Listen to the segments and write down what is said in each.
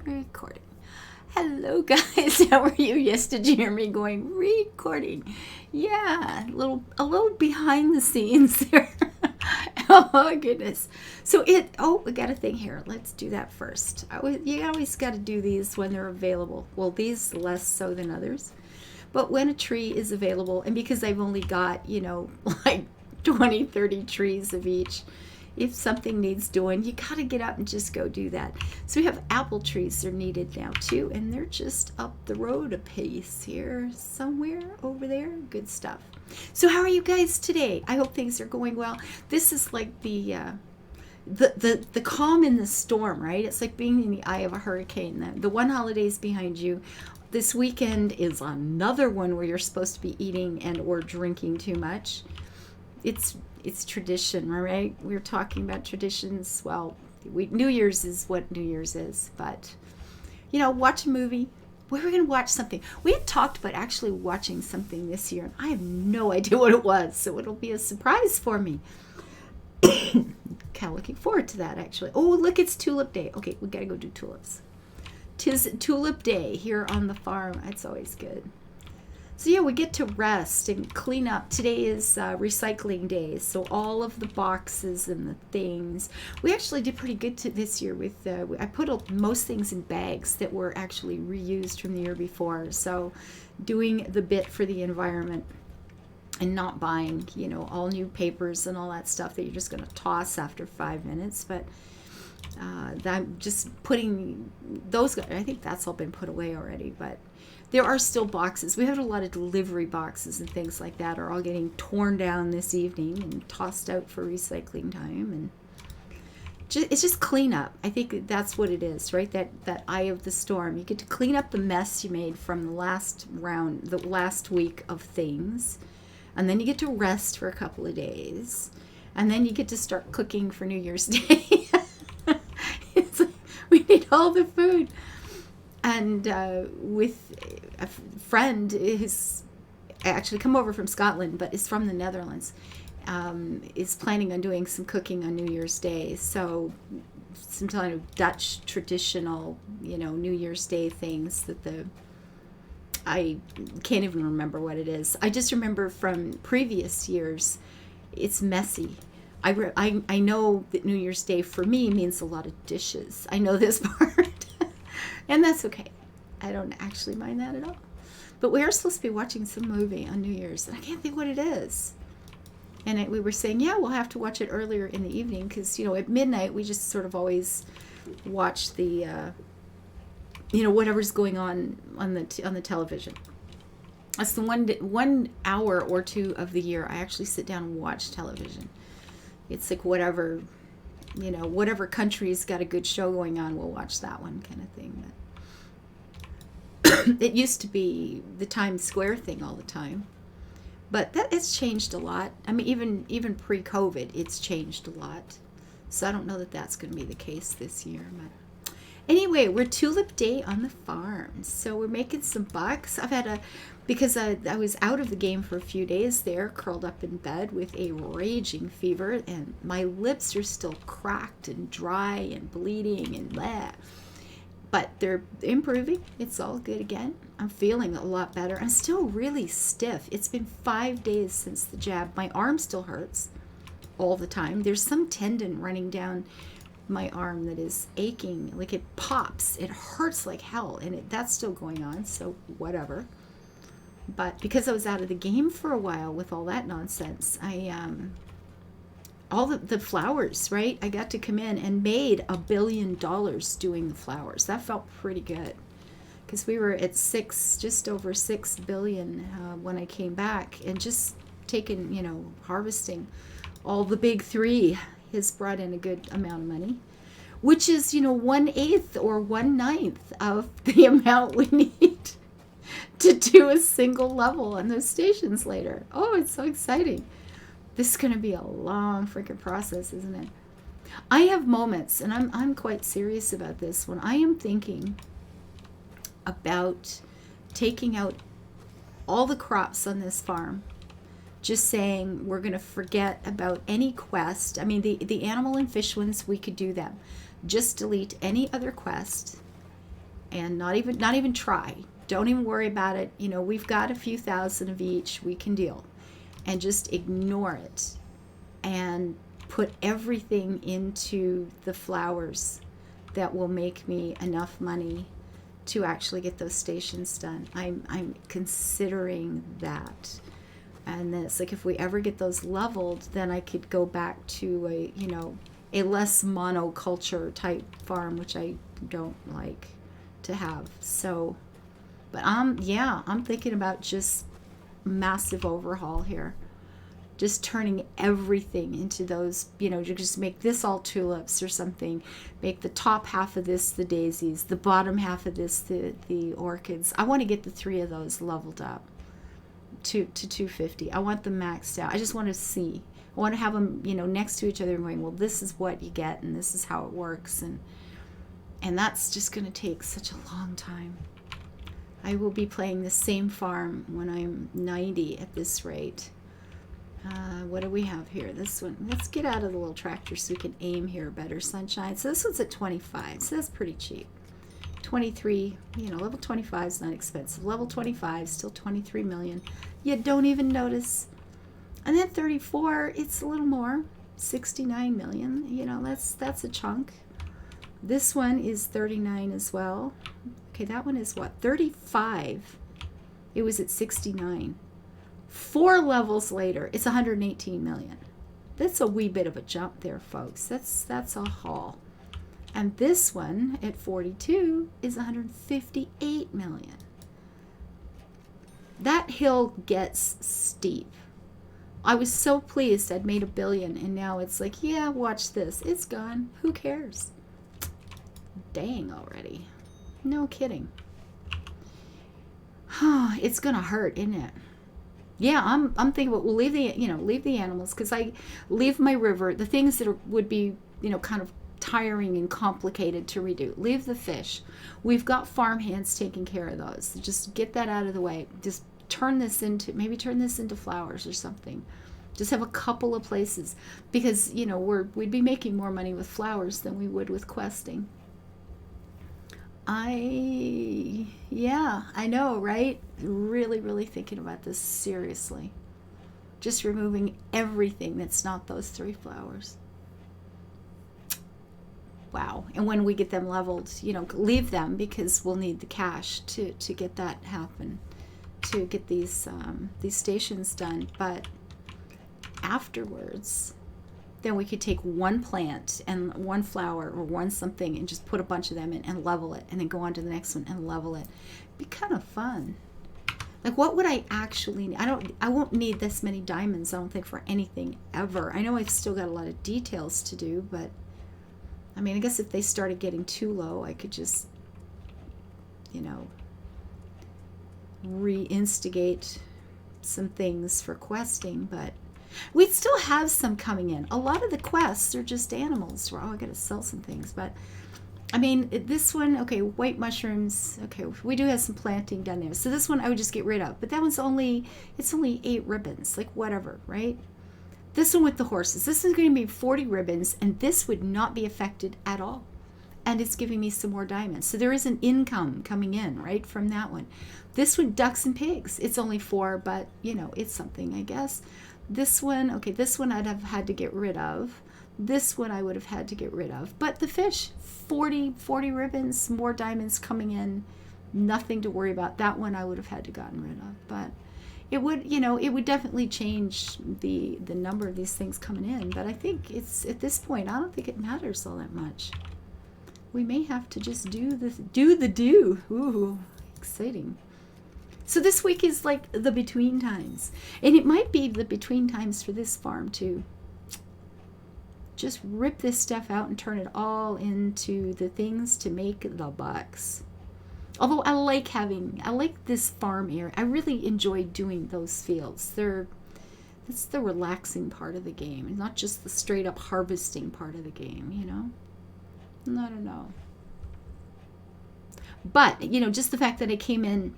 Recording. Hello guys, how are you? Yes, did you hear me going recording? Yeah, a little behind the scenes there. Oh my goodness. So we got a thing here. Let's do that first. You always got to do these when they're available. Well, these less so than others. But when a tree is available, and because I've only got, like 20, 30 trees of each, if something needs doing, you got to get up and just go do that. So we have apple trees are needed now too, and they're just up the road a piece here, somewhere over there. Good stuff. So how are you guys today? I hope things are going well. This is like the calm in the storm, right? It's like being in the eye of a hurricane. The one holiday's behind you. This weekend is another one where you're supposed to be eating and or drinking too much. It's tradition, right? We're talking about traditions. Well, New Year's is what New Year's is, but watch a movie. We were going to watch something. We had talked about actually watching something this year, and I have no idea what it was, so it'll be a surprise for me. Kind of looking forward to that, actually. Oh, look, it's Tulip Day. Okay, we got to go do tulips. 'Tis Tulip Day here on the farm. It's always good. So yeah, we get to rest and clean up. Today is recycling day, so all of the boxes and the things. We actually did pretty good this year with, I put most things in bags that were actually reused from the year before. So doing the bit for the environment and not buying, all new papers and all that stuff that you're just going to toss after 5 minutes. But I'm just putting those, I think that's all been put away already, but there are still boxes. We have a lot of delivery boxes and things like that are all getting torn down this evening and tossed out for recycling time. And it's just cleanup. I think that's what it is, right? That eye of the storm. You get to clean up the mess you made from the last week of things. And then you get to rest for a couple of days. And then you get to start cooking for New Year's Day. It's like, we need all the food. And with a friend who's actually come over from Scotland, but is from the Netherlands, is planning on doing some cooking on New Year's Day. So some kind of Dutch traditional, New Year's Day things I can't even remember what it is. I just remember from previous years, it's messy. I know that New Year's Day for me means a lot of dishes. I know this part. And that's okay. I don't actually mind that at all. But we are supposed to be watching some movie on New Year's, and I can't think what it is. And we were saying, yeah, we'll have to watch it earlier in the evening because, at midnight we just sort of always watch the, whatever's going on the television. That's the 1 hour or two of the year I actually sit down and watch television. It's like whatever country's got a good show going on, we'll watch that one kind of thing. But it used to be the Times Square thing all the time, but it's changed a lot. I mean, even pre-COVID, it's changed a lot. So I don't know that that's going to be the case this year. But anyway, we're Tulip Day on the farm, so we're making some bucks. Because I was out of the game for a few days there, curled up in bed with a raging fever, and my lips are still cracked and dry and bleeding and blah. But they're improving. It's all good again. I'm feeling a lot better. I'm still really stiff. It's been 5 days since the jab. My arm still hurts all the time. There's some tendon running down my arm that is aching. Like it pops. It hurts like hell. And that's still going on. So whatever. But because I was out of the game for a while with all that nonsense, all the flowers, right? I got to come in and made $1 billion doing the flowers. That felt pretty good because we were at just over 6 billion when I came back, and just taking, harvesting all the big three has brought in a good amount of money, which is, 1/8 or 1/9 of the amount we need to do a single level on those stations later. Oh, it's so exciting. This is going to be a long freaking process, isn't it? I have moments, and I'm quite serious about this, when I am thinking about taking out all the crops on this farm, just saying we're going to forget about any quest. I mean, the animal and fish ones, we could do them. Just delete any other quest and not even try. Don't even worry about it. You know, we've got a few thousand of each. We can deal. And just ignore it and put everything into the flowers that will make me enough money to actually get those stations done. I'm considering that. And then it's like, if we ever get those leveled, then I could go back to a, you know, a less monoculture type farm, which I don't like to have. So, but I'm thinking about just massive overhaul here. Just turning everything into those, you know, just make this all tulips or something. Make the top half of this the daisies, the bottom half of this the orchids. I want to get the 3 of those leveled up to 250. I want them maxed out. I just want to see. I want to have them, you know, next to each other and going, well, this is what you get and this is how it works. And that's just going to take such a long time. I will be playing the same farm when I'm 90 at this rate. What do we have here? This one. Let's get out of the little tractor so we can aim here better. Sunshine. So this one's at 25. So that's pretty cheap. 23. You know, level 25 is not expensive. Level 25 still 23 million. You don't even notice. And then 34. It's a little more. 69 million. You know, that's a chunk. This one is 39 as well. Okay, that one is what? 35. It was at 69. 4 levels later, it's 118 million. That's a wee bit of a jump there, folks. That's a haul. And this one at 42 is 158 million. That hill gets steep. I was so pleased I'd made $1 billion, and now it's like, yeah, watch this. It's gone. Who cares? Dang already. No kidding. It's gonna hurt, isn't it? Yeah, I'm thinking about, we'll leave the animals, because I leave my river, the things that would be, you know, kind of tiring and complicated to redo. Leave the fish. We've got farm hands taking care of those. Just get that out of the way. Just turn this into flowers or something. Just have a couple of places, because, you know, we'd be making more money with flowers than we would with questing. I know, right? Really, really thinking about this seriously. Just removing everything that's not those 3 flowers. Wow. And when we get them leveled, you know, leave them, because we'll need the cash to get that happen, to get these stations done. But afterwards, then we could take one plant and one flower or one something and just put a bunch of them in and level it, and then go on to the next one and level it. It'd be kind of fun. Like, what would I actually need? I won't need this many diamonds, I don't think, for anything ever. I know I've still got a lot of details to do, but I mean, I guess if they started getting too low, I could just, you know, reinstigate some things for questing, but we'd still have some coming in. A lot of the quests are just animals. Oh, I gotta sell some things, but I mean, this one, okay, white mushrooms, okay, we do have some planting done there. So this one I would just get rid of, but that one's it's only 8 ribbons, like whatever, right? This one with the horses, this is going to be 40 ribbons, and this would not be affected at all. And it's giving me some more diamonds. So there is an income coming in, right, from that one. This one, ducks and pigs, it's only 4, but, you know, it's something, I guess. This one, okay, this one I'd have had to get rid of. This one I would have had to get rid of. But the fish, 40 ribbons, more diamonds coming in, nothing to worry about. That one I would have had to gotten rid of. But it would, you know, it would definitely change the number of these things coming in. But I think it's, at this point, I don't think it matters all that much. We may have to just do the do. Ooh, exciting. So this week is like the between times. And it might be the between times for this farm too. Just rip this stuff out and turn it all into the things to make the bucks. Although I like this farm area. I really enjoy doing those fields. That's the relaxing part of the game, and not just the straight up harvesting part of the game, you know? I don't know. But, you know, just the fact that I came in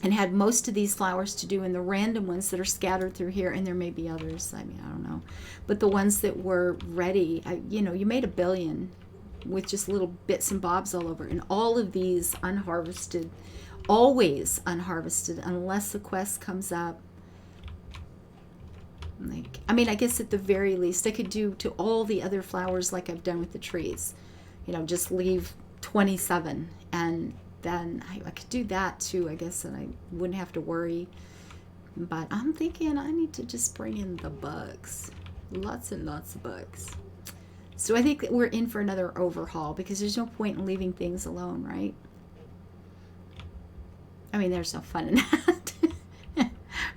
and had most of these flowers to do, and the random ones that are scattered through here, and there may be others, I mean, I don't know, but the ones that were ready, you know, you made $1 billion with just little bits and bobs all over. And all of these unharvested, always unharvested, unless the quest comes up. Like, I mean, I guess at the very least, I could do to all the other flowers like I've done with the trees. You know, just leave 27, and then I could do that too, I guess, and I wouldn't have to worry. But I'm thinking I need to just bring in the bugs. Lots and lots of bugs. So I think that we're in for another overhaul, because there's no point in leaving things alone, right? I mean, there's no fun in that.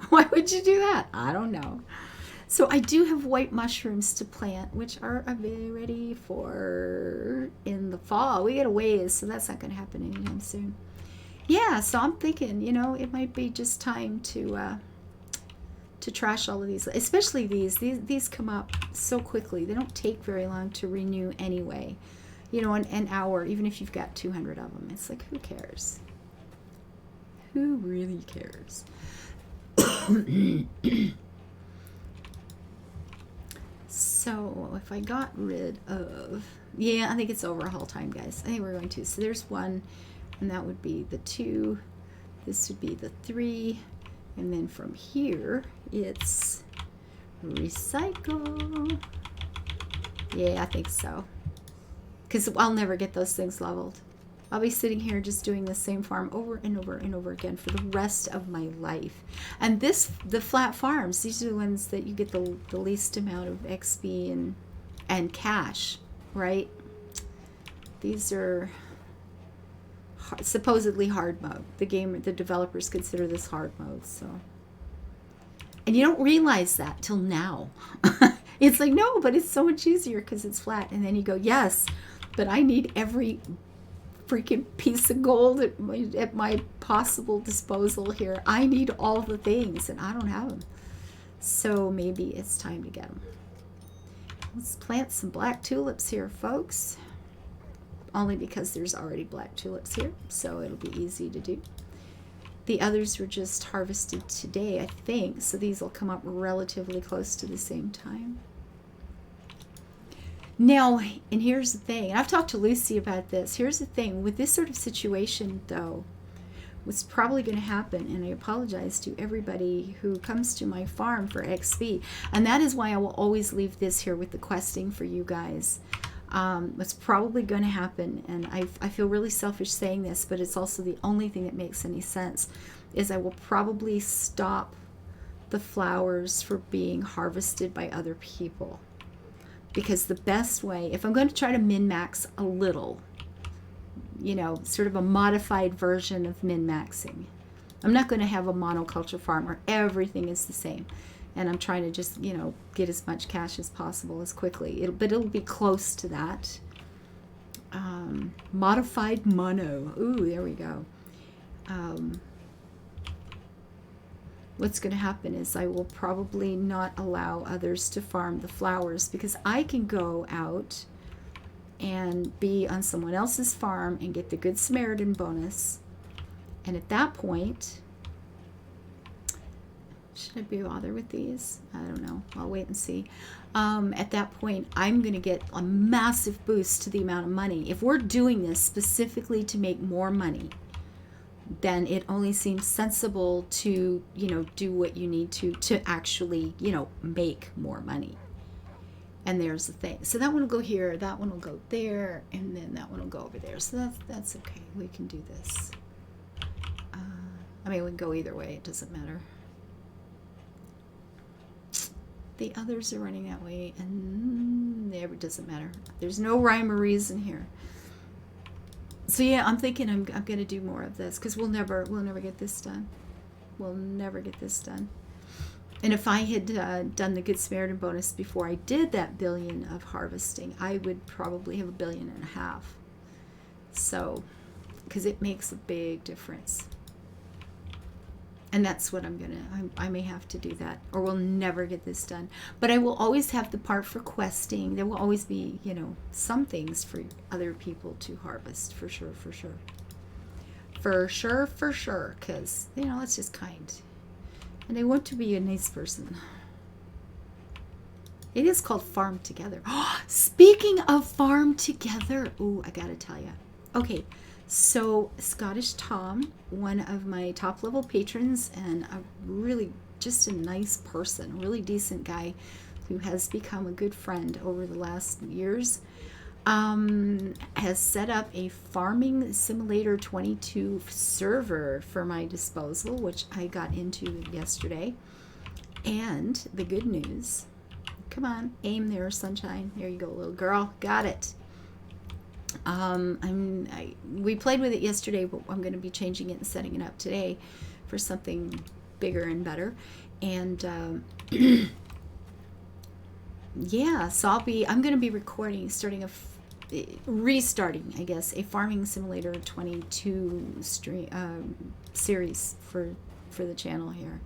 Why would you do that? I don't know. So I do have white mushrooms to plant, which are ready for in the fall. We get a ways, so that's not going to happen anytime soon. Yeah, so I'm thinking, you know, it might be just time to trash all of these, especially these. These come up so quickly. They don't take very long to renew anyway. You know, an hour, even if you've got 200 of them. It's like, who cares? Who really cares? So if I got rid of, yeah, I think it's overhaul time, guys. I think we're going to. So there's 1, and that would be the 2. This would be the 3, and then from here it's recycle. Yeah, I think so, because I'll never get those things leveled. I'll be sitting here just doing the same farm over and over and over again for the rest of my life. And the flat farms, these are the ones that you get the least amount of XP and cash, right? These are supposedly hard mode. The developers consider this hard mode, so. And you don't realize that till now. It's like, no, but it's so much easier because it's flat. And then you go, yes, but I need every freaking piece of gold at my possible disposal here. I need all the things, and I don't have them. So maybe it's time to get them. Let's plant some black tulips here, folks. Only because there's already black tulips here, so it'll be easy to do. The others were just harvested today, I think, so these will come up relatively close to the same time. Now, and here's the thing, and I've talked to Lucy about this. Here's the thing, with this sort of situation, though, what's probably going to happen, and I apologize to everybody who comes to my farm for XP, and that is why I will always leave this here with the questing for you guys. What's probably going to happen, and I feel really selfish saying this, but it's also the only thing that makes any sense, is I will probably stop the flowers for being harvested by other people. Because the best way, if I'm going to try to min-max a little, you know, sort of a modified version of min-maxing. I'm not going to have a monoculture farm where everything is the same. And I'm trying to just, you know, get as much cash as possible as quickly. But it'll be close to that. Modified mono. Ooh, there we go. What's going to happen is I will probably not allow others to farm the flowers, because I can go out and be on someone else's farm and get the Good Samaritan bonus. And at that point, should I be bothered with these? I don't know. I'll wait and see. At that point, I'm going to get a massive boost to the amount of money. If we're doing this specifically to make more money, then it only seems sensible to, you know, do what you need to actually, you know, make more money. And there's the thing. So that one will go here, that one will go there, and then that one will go over there. So that's okay. We can do this. I mean, we can go either way. It doesn't matter. The others are running that way, and there, it doesn't matter. There's no rhyme or reason here. So yeah, I'm thinking I'm going to do more of this, because we'll never get this done. We'll never get this done. And if I had done the Good Samaritan bonus before I did that billion of harvesting, I would probably have 1.5 billion. So, because it makes a big difference. And that's what I may have to do that, or we'll never get this done. But I will always have the part for questing. There will always be, you know, some things for other people to harvest, for sure. Because, you know, that's just kind. And I want to be a nice person. It is called Farm Together. Speaking of Farm Together, ooh, I gotta tell you. Okay, so Scottish Tom, one of my top level patrons, and a really just a nice person, really decent guy who has become a good friend over the last years, has set up a Farming Simulator 22 server for my disposal, which I got into yesterday. And the good news, come on, aim there, sunshine. There you go, little girl. Got it. We played with it yesterday, but I'm going to be changing it and setting it up today for something bigger and better. And yeah, so I'm going to be recording, restarting, I guess, a Farming Simulator 22 series for the channel here.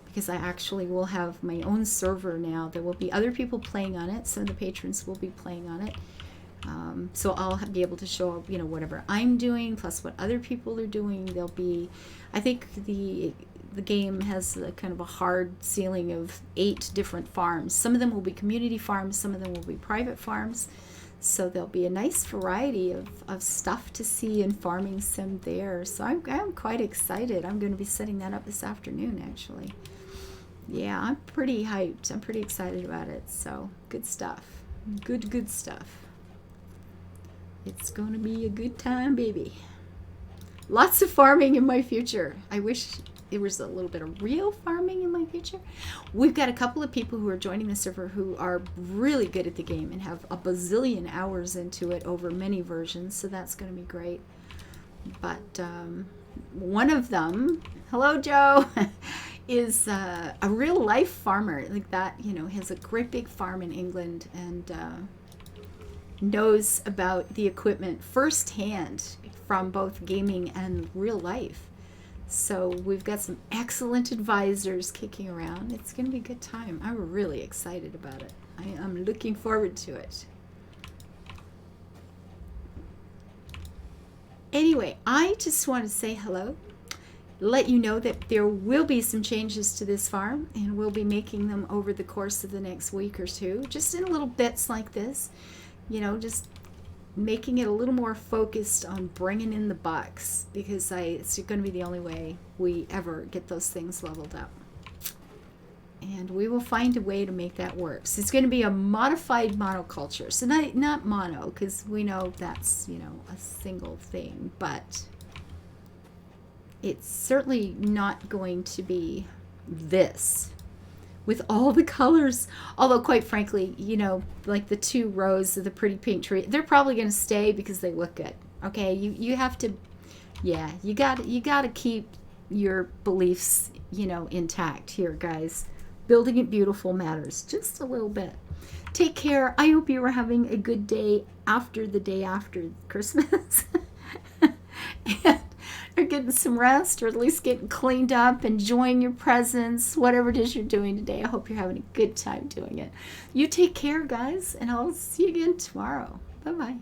Because I actually will have my own server now. There will be other people playing on it. Some of the patrons will be playing on it. So I'll be able to show up, whatever I'm doing, plus what other people are doing. There'll be, I think the game has a kind of a hard ceiling of 8 different farms. Some of them will be community farms. Some of them will be private farms. So there'll be a nice variety of stuff to see in Farming Sim there. So I'm quite excited. I'm going to be setting that up this afternoon, actually. Yeah, I'm pretty hyped. I'm pretty excited about it. So good stuff. Good stuff. It's going to be a good time, baby. Lots of farming in my future. I wish there was a little bit of real farming in my future. We've got a couple of people who are joining the server who are really good at the game and have a bazillion hours into it over many versions, so that's going to be great. But one of them, hello Joe, is a real life farmer like that, has a great big farm in England and knows about the equipment firsthand from both gaming and real life. So we've got some excellent advisors kicking around. It's going to be a good time. I'm really excited about it. I'm looking forward to it. Anyway, I just want to say hello. Let you know that there will be some changes to this farm, and we'll be making them over the course of the next week or two, just in little bits like this. Just making it a little more focused on bringing in the bucks, because it's going to be the only way we ever get those things leveled up. And we will find a way to make that work. So it's going to be a modified monoculture. So not mono, because we know that's, a single thing, but it's certainly not going to be this with all the colors. Although, quite frankly, like the 2 rows of the pretty pink tree, they're probably going to stay because they look good. Okay, you have to, yeah, you got to keep your beliefs, intact here, guys. Building it beautiful matters just a little bit. Take care. I hope you are having a good day after the day after Christmas. And are getting some rest, or at least getting cleaned up, enjoying your presents, whatever it is you're doing today. I hope you're having a good time doing it. You take care, guys, and I'll see you again tomorrow. Bye-bye.